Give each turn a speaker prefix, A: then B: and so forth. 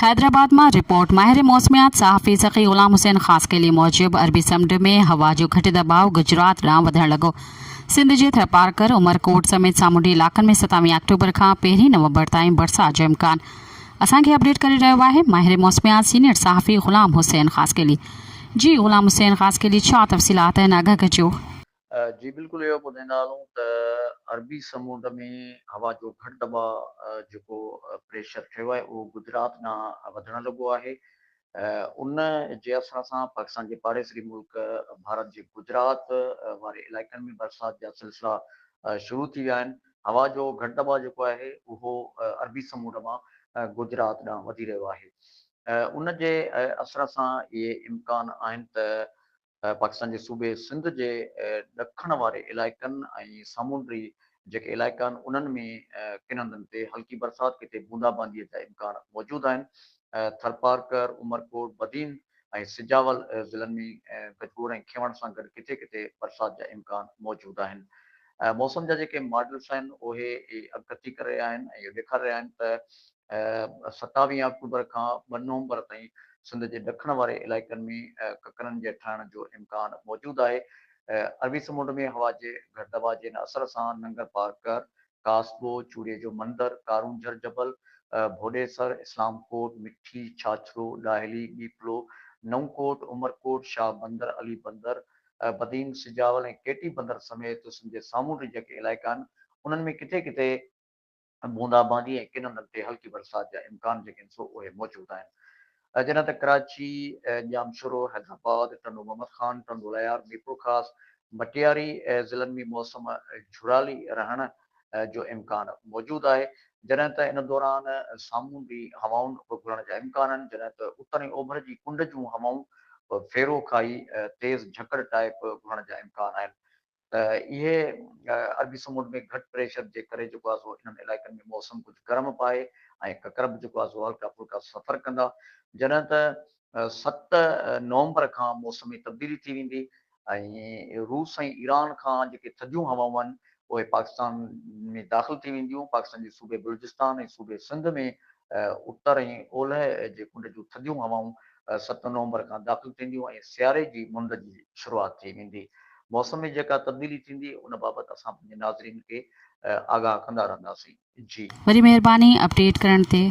A: हैदराबाद में रिपोर्ट माहिर मौसमियात सहाफ़ी सखी ग़ुलाम हुसैन ख़ास के लिए मूजिब अरबी समुंड में हवा जो घटि दबाव गुजरात ॾांहुं वधण लॻो। सिंध जे थरपारकर उमरकोट समेत सामुंडी इलाक़नि में 27 अक्टूबर खां 1 नवंबर ताईं बरसात जो इम्कान। असांखे अपडेट करे रहियो आहे माहिर मौसमियात सीनियर सहाफ़ी ग़ुलाम हुसैन ख़ास के लिए। जी ग़ुलाम हुसैन ख़ास के लिए छा तफ़सीलात आहिनि अॻ कजो।
B: जी बिल्कुलु इहो ॿुधाईंदा हलूं त अरबी समुंड में हवा जो घटि दॿाउ जेको प्रेशर थियो आहे उहो गुजरात ॾांहुं वधणु लॻो आहे। उन जे असर सां पाकिस्तान जे पाड़ेसरी मुल्क भारत जे गुजरात वारे इलाइक़नि में बरसाति जा सिलसिला शुरू थी विया आहिनि। हवा जो घटि दॿाउ जेको आहे उहो अरबी समुंड मां गुजरात ॾांहुं वधी रहियो आहे। उन जे असर सां इहे इम्कान आहिनि त पाकिस्तान जे सूबे सिंध जे ॾखण वारे इलाइक़नि ऐं सामुंडी जेके इलाइक़ा आहिनि उन्हनि में किन हंधनि ते हल्की बरसाति किथे बूंदाबांदीअ जा इम्कान मौजूदु आहिनि। थरपारकर, उमरकोट, बदीन ऐं सिजावल ज़िलनि में गजगोड़ ऐं खिवण सां गॾु किथे किथे बरसाति जा इम्कान मौजूदु आहिनि। मौसम जा जेके मॉडल्स आहिनि उहे अॻकथी करे रहिया आहिनि ऐं इहो ॾेखारे रहिया आहिनि त 27 अक्टूबर खां 2 नवंबर ताईं सिंध जे ॾखण वारे इलाइक़नि में ककरनि जे ठहण जो इम्कान मौजूदु आहे। अरबी समुंड में हवा जे घटि दॿाउ जे असर सां नंगर पारकर, कासबो, चूड़ीअ जो मंदरु, कारूंझर जबल, भोडेसर, इस्लामकोट, मिठी, छाछरो, लाहली, ॿीपलो, नवकोट, उमरकोट, शाह बंदर, अली बंदर, बदीन, सिजावल ऐं केटी बंदर समेत सिंध जे सामुंडी जेके इलाइक़ा आहिनि उन्हनि में किथे किथे बूंदाबांदी ऐं किन हंधनि ते हल्की बरसाति जा इम्कान जेके आहिनि सो उहे मौजूदु आहिनि। जॾहिं त कराची, जामशोरो, हैदराबाद, टंडो मोहम्मद ख़ान, टंडो लयार, मीरपुर ख़ास, मटियारी ज़िलनि में मौसम झुराली रहण जो इम्कान मौजूदु आहे। जॾहिं त इन दौरान सामुंडी हवाउनि घुरण जा इम्कान आहिनि। जॾहिं त उत्तर ऐं ओभर जी कुंड जूं हवाऊं फेरो खाई तेज़ झकड़ टाइप घुरण जा इम्कान आहिनि। त इहे अरबी समुंड में घटि प्रेशर जे करे जेको आहे सो इन्हनि इलाइक़नि में मौसम कुझु गर्म पाए ऐं ककर बि जेको आहे सो हल्का फुल्का सफ़र कंदा। जॾहिं त 7 नवंबर खां मौसम में तब्दीली थी वेंदी ऐं रूस ऐं ईरान खां जेके थधियूं हवाऊं आहिनि उहे पाकिस्तान में दाख़िल थी वेंदियूं। पाकिस्तान जे सूबे बलूचिस्तान ऐं सूबे सिंध में उत्तर ऐं ओलह जे कुंड जूं थधियूं हवाऊं 7 नवंबर खां दाख़िल थींदियूं ऐं सियारे जी मुंद जी शुरूआति थी वेंदी। मौसम में जेका तब्दीली थींदी उन बाबति असां पंहिंजे नाज़रीन खे आगाह कंदा रहंदासीं। जी
A: वरी महिरबानी अपडेट करण ते।